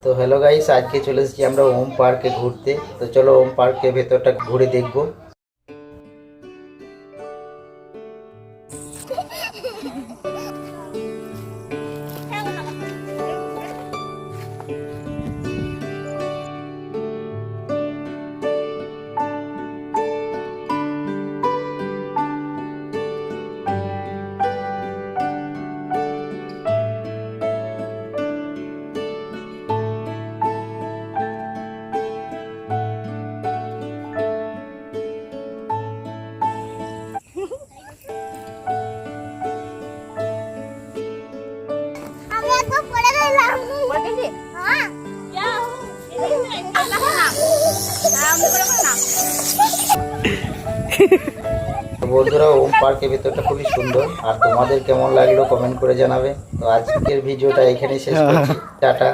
তো hello guys, আজকে চলে এসেছি আমরা ওম পার্কে ঘুরতে। তো চলো ওম পার্কের ভেতরটা ঘুরে দেখবো। তো বন্ধুরা, ওম পার্কের ভেতরটা খুবই সুন্দর। আর তোমাদের কেমন লাগলো কমেন্ট করে জানাবে। তো আজকের ভিডিওটা এখানেই শেষ করছি। টাটা।